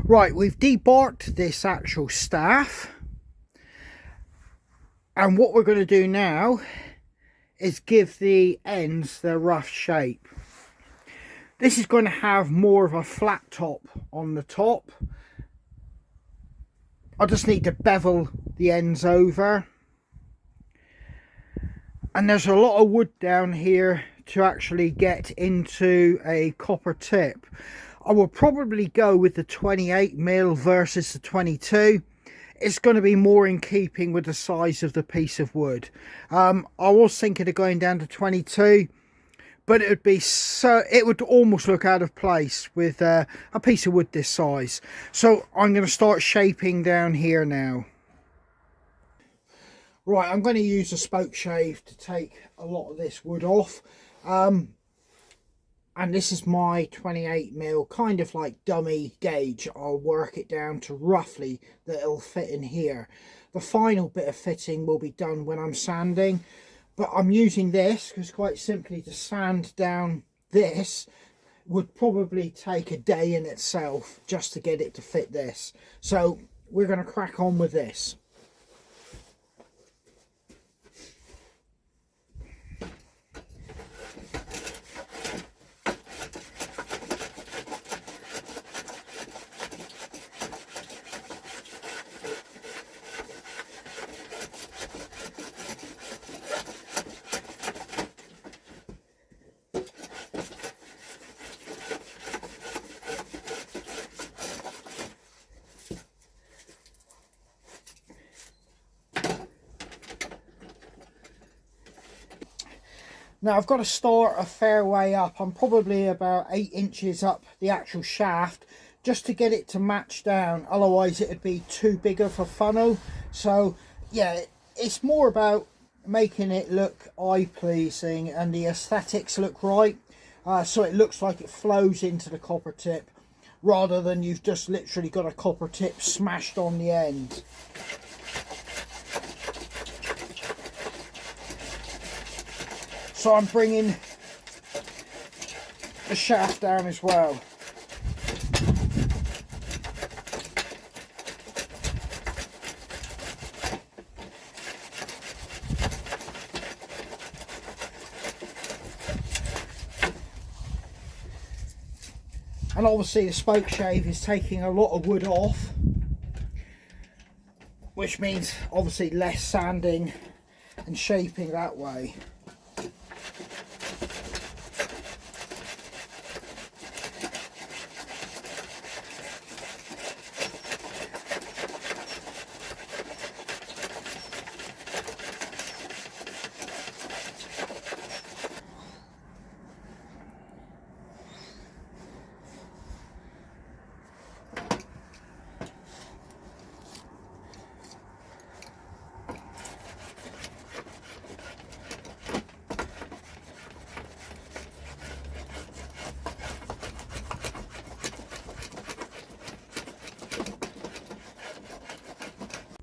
Right, we've debarked this actual staff, and what we're going to do now is give the ends their rough shape. This is going to have more of a flat top on the top. I just need to bevel the ends over, and there's a lot of wood down here to actually get into a copper tip. I will probably go with the 28mm versus the 22. It's going to be more in keeping with the size of the piece of wood. I was thinking of going down to 22, but it would almost look out of place with a piece of wood this size. So I'm going to start shaping down here now. Right, I'm going to use a spoke shave to take a lot of this wood off. And this is my 28mm, kind of like dummy gauge. I'll work it down to roughly that it'll fit in here. The final bit of fitting will be done when I'm sanding, but I'm using this because quite simply to sand down this would probably take a day in itself just to get it to fit this. So we're going to crack on with this. Now I've got to start a fair way up. I'm probably about 8 inches up the actual shaft just to get it to match down. Otherwise it would be too big of a funnel. So yeah, it's more about making it look eye pleasing and the aesthetics look right. So it looks like it flows into the copper tip rather than you've just literally got a copper tip smashed on the end. So I'm bringing the shaft down as well. And obviously the spoke shave is taking a lot of wood off, which means obviously less sanding and shaping that way.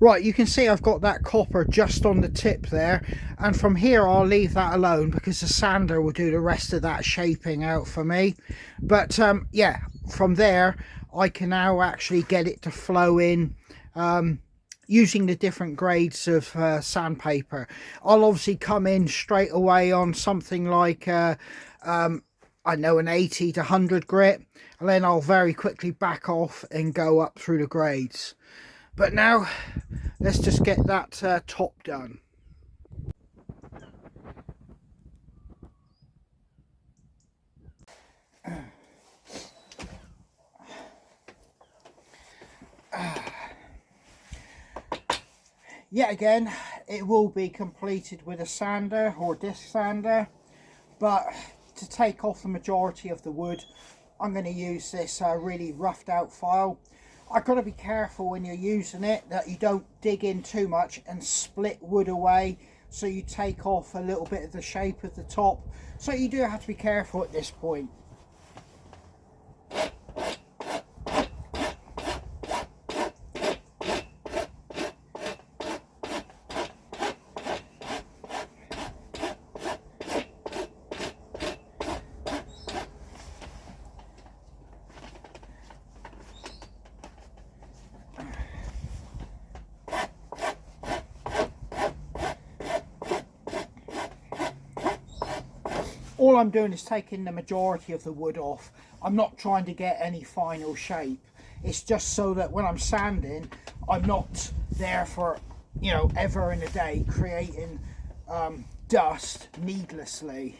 Right, you can see I've got that copper just on the tip there, and from here I'll leave that alone because the sander will do the rest of that shaping out for me. But yeah, from there I can now actually get it to flow in using the different grades of sandpaper. I'll obviously come in straight away on something like I know an 80 to 100 grit, and then I'll very quickly back off and go up through the grades. But now let's just get that top done. Yet again, it will be completed with a sander or disc sander, but to take off the majority of the wood, I'm going to use this really roughed out file. I've got to be careful when you're using it that you don't dig in too much and split wood away, so you take off a little bit of the shape of the top. So you do have to be careful at this point. all I'm doing is taking the majority of the wood off. I'm not trying to get any final shape. It's just so that when I'm sanding, I'm not there for, you know, ever in a day creating dust needlessly.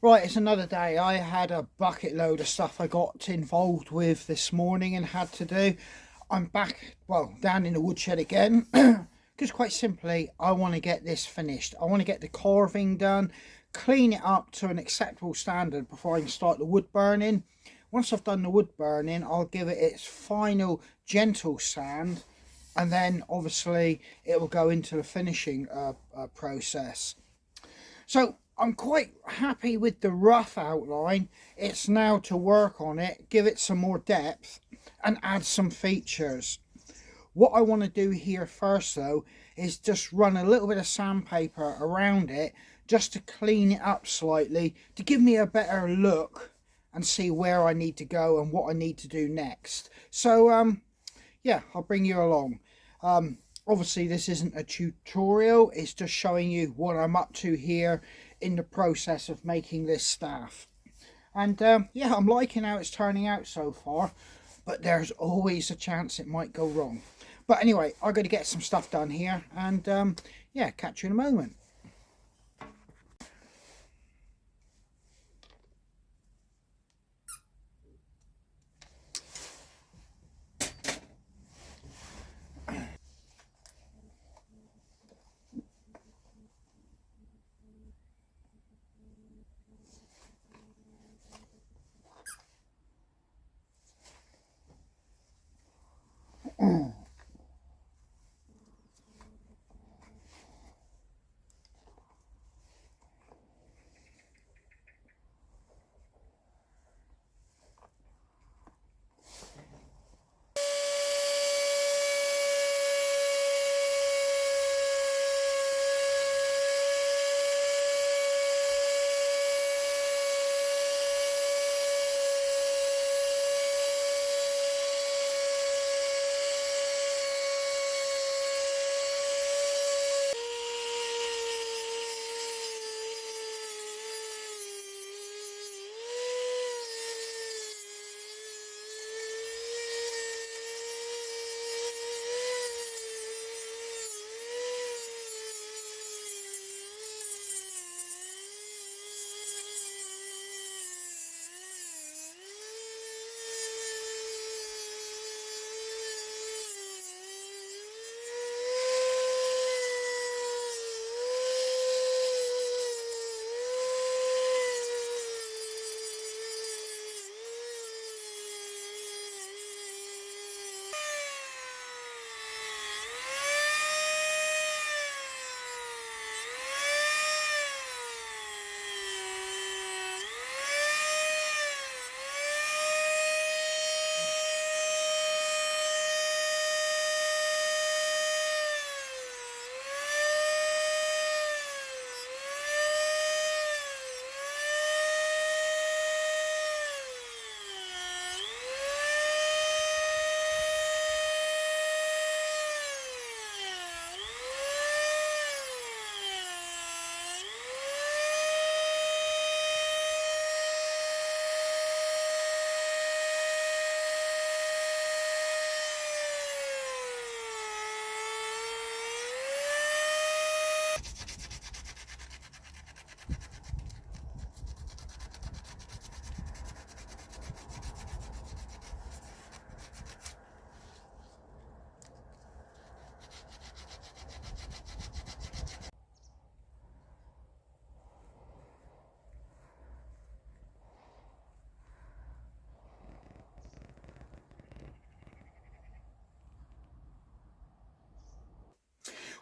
Right, it's another day. I had a bucket load of stuff I got involved with this morning and had to do. I'm back, well, down in the woodshed again, because quite simply, I want to get this finished. I want to get the carving done, clean it up to an acceptable standard before I can start the wood burning. Once I've done the wood burning, I'll give it its final gentle sand, and then obviously it will go into the finishing process. So I'm quite happy with the rough outline. It's now to work on it, give it some more depth and add some features. What I want to do here first though is just run a little bit of sandpaper around it just to clean it up slightly, to give me a better look and see where I need to go and what I need to do next. So yeah, I'll bring you along. Obviously this isn't a tutorial, it's just showing you what I'm up to here in the process of making this staff. And yeah, I'm liking how it's turning out so far, but there's always a chance it might go wrong. But anyway, I'm going to get some stuff done here, and yeah, catch you in a moment.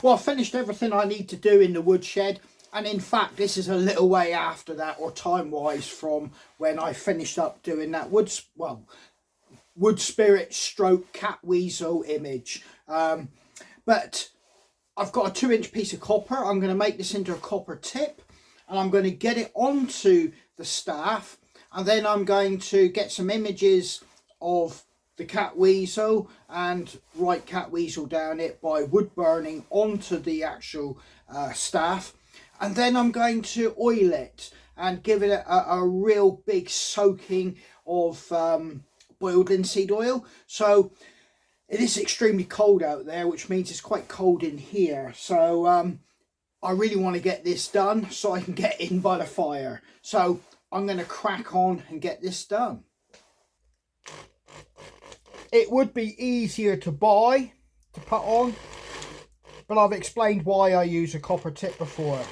Well, I've finished everything I need to do in the woodshed, and in fact this is a little way after that, or time wise, from when I finished up doing that wood spirit stroke Catweazle image. But I've got a 2-inch piece of copper. I'm going to make this into a copper tip, and I'm going to get it onto the staff, and then I'm going to get some images of the Catweazle and write Catweazle down it by wood burning onto the actual staff, and then I'm going to oil it and give it a real big soaking of boiled linseed oil. So it is extremely cold out there, which means it's quite cold in here. So I really want to get this done so I can get in by the fire. So I'm going to crack on and get this done. It would be easier to buy, to put on, but I've explained why I use a copper tip before.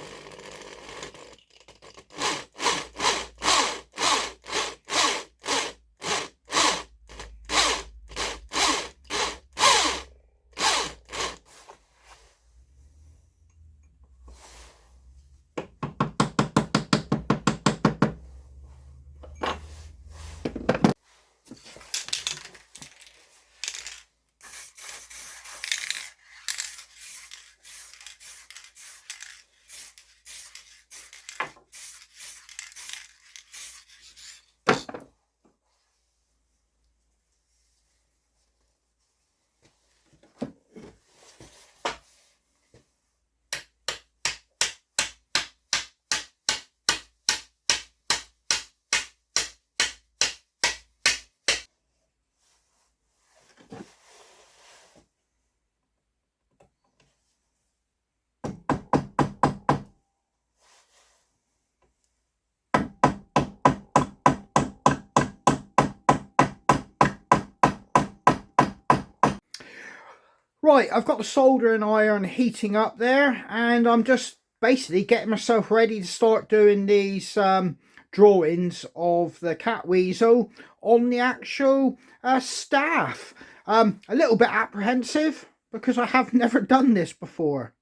Right, I've got the soldering iron heating up there, and I'm just basically getting myself ready to start doing these drawings of the Catweazle on the actual staff. A little bit apprehensive because I have never done this before.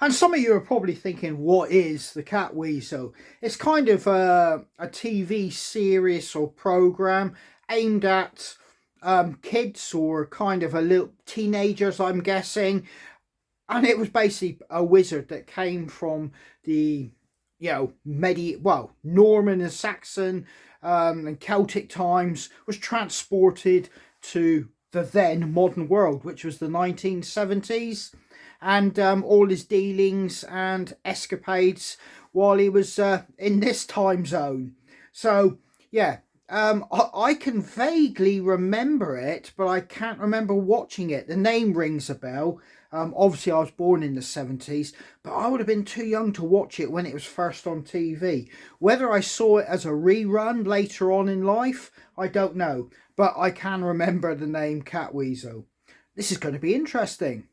And some of you are probably thinking, what is the Catweazle? It's kind of a TV series or program aimed at kids or kind of a little teenagers, I'm guessing. And it was basically a wizard that came from the, Norman and Saxon and Celtic times, was transported to the then modern world, which was the 1970s. And all his dealings and escapades while he was in this time zone. So, yeah, I can vaguely remember it, but I can't remember watching it. The name rings a bell. Obviously, I was born in the 70s, but I would have been too young to watch it when it was first on TV. Whether I saw it as a rerun later on in life, I don't know. But I can remember the name Catweazle. This is going to be interesting.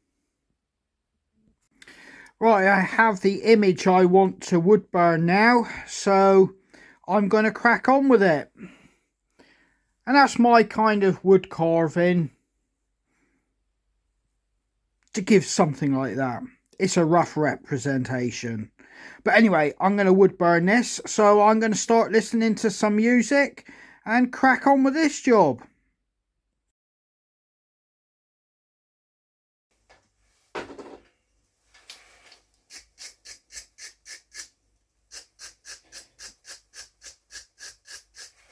Right, I have the image I want to wood burn now, so I'm going to crack on with it. And that's my kind of wood carving to give something like that. It's a rough representation. But anyway, I'm going to wood burn this, so I'm going to start listening to some music and crack on with this job.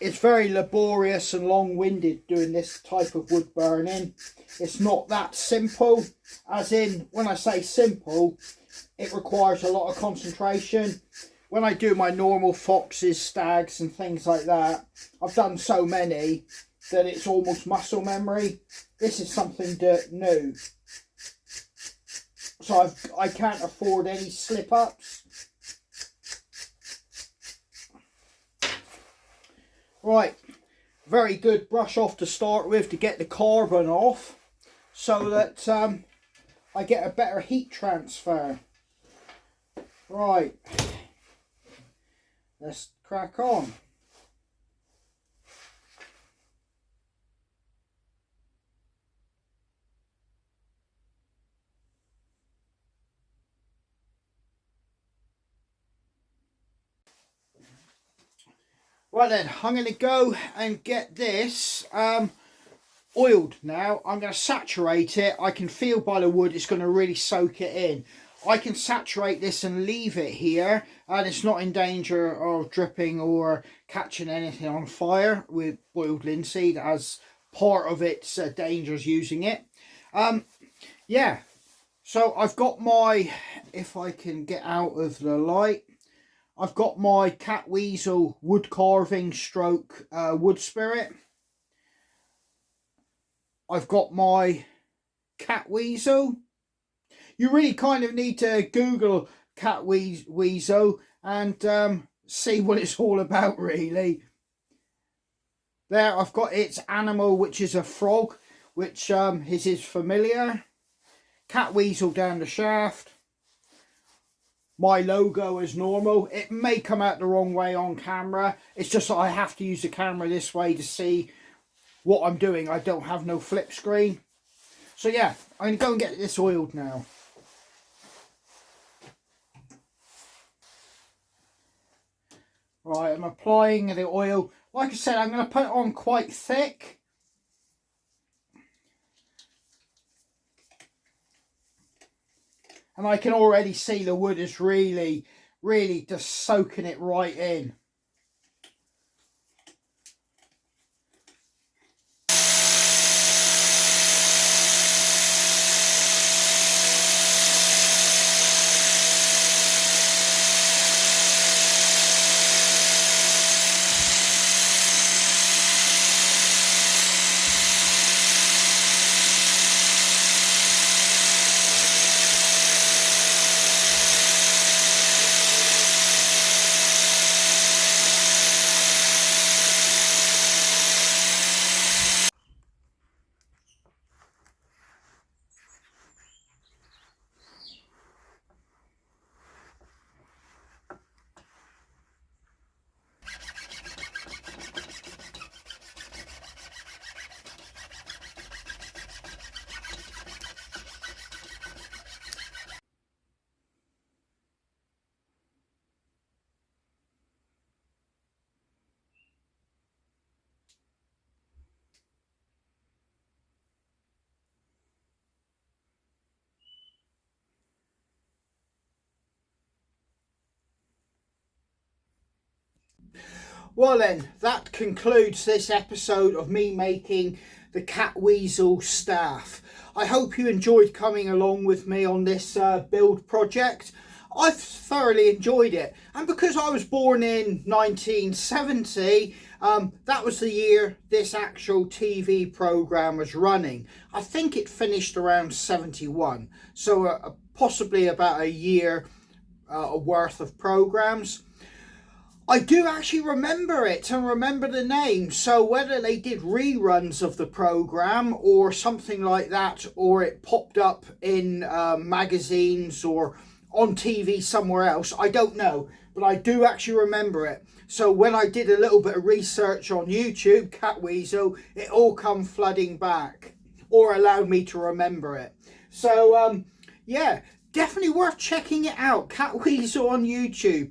It's very laborious and long-winded doing this type of wood burning. It's not that simple, as in, when I say simple, it requires a lot of concentration. When I do my normal foxes, stags and things like that, I've done so many that it's almost muscle memory. This is something new. So I can't afford any slip-ups. Right, very good brush off to start with to get the carbon off, so that I get a better heat transfer. Right, let's crack on. Right then, I'm going to go and get this oiled now. I'm going to saturate it. I can feel by the wood it's going to really soak it in. I can saturate this and leave it here, and it's not in danger of dripping or catching anything on fire with boiled linseed, as part of its dangers using it. Yeah, so I've got my, if I can get out of the light, I've got my Catweazle wood carving stroke wood spirit. I've got my Catweazle. You really kind of need to Google Catweazle and see what it's all about, really. There I've got its animal, which is a frog, which is his familiar. Catweazle down the shaft. My logo as normal. It may come out the wrong way on camera. It's just that I have to use the camera this way to see what I'm doing. I don't have no flip screen. So yeah, I'm going to go and get this oiled now. Right, I'm applying the oil. Like I said, I'm going to put it on quite thick. And I can already see the wood is really just soaking it right in. Well then, that concludes this episode of me making the Catweazle staff. I hope you enjoyed coming along with me on this build project. I've thoroughly enjoyed it, and because I was born in 1970, that was the year this actual TV programme was running. I think it finished around 71, so possibly about a year worth of programmes. I do actually remember it and remember the name, so whether they did reruns of the programme or something like that, or it popped up in magazines or on TV somewhere else, I don't know, but I do actually remember it. So when I did a little bit of research on YouTube, Catweazle, it all come flooding back, or allowed me to remember it. So yeah, definitely worth checking it out, Catweazle on YouTube.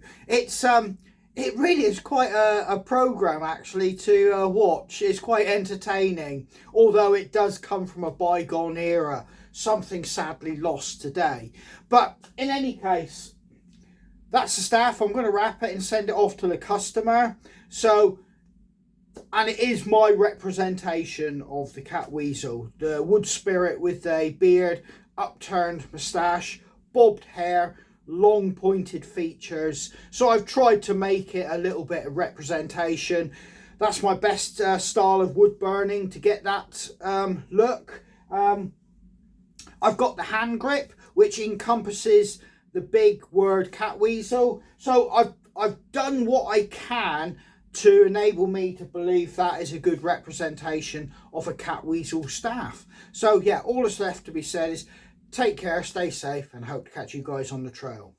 It really is quite a programme actually to watch. It's quite entertaining, although it does come from a bygone era, something sadly lost today. But in any case, that's the staff. I'm going to wrap it and send it off to the customer. So, and it is my representation of the Catweazle, the wood spirit with a beard, upturned moustache, bobbed hair, long pointed features. So I've tried to make it a little bit of representation. That's my best style of wood burning to get that look. I've got the hand grip, which encompasses the big word Catweazle. So I've done what I can to enable me to believe that is a good representation of a Catweazle staff. So yeah, all that's left to be said is take care, stay safe, and hope to catch you guys on the trail.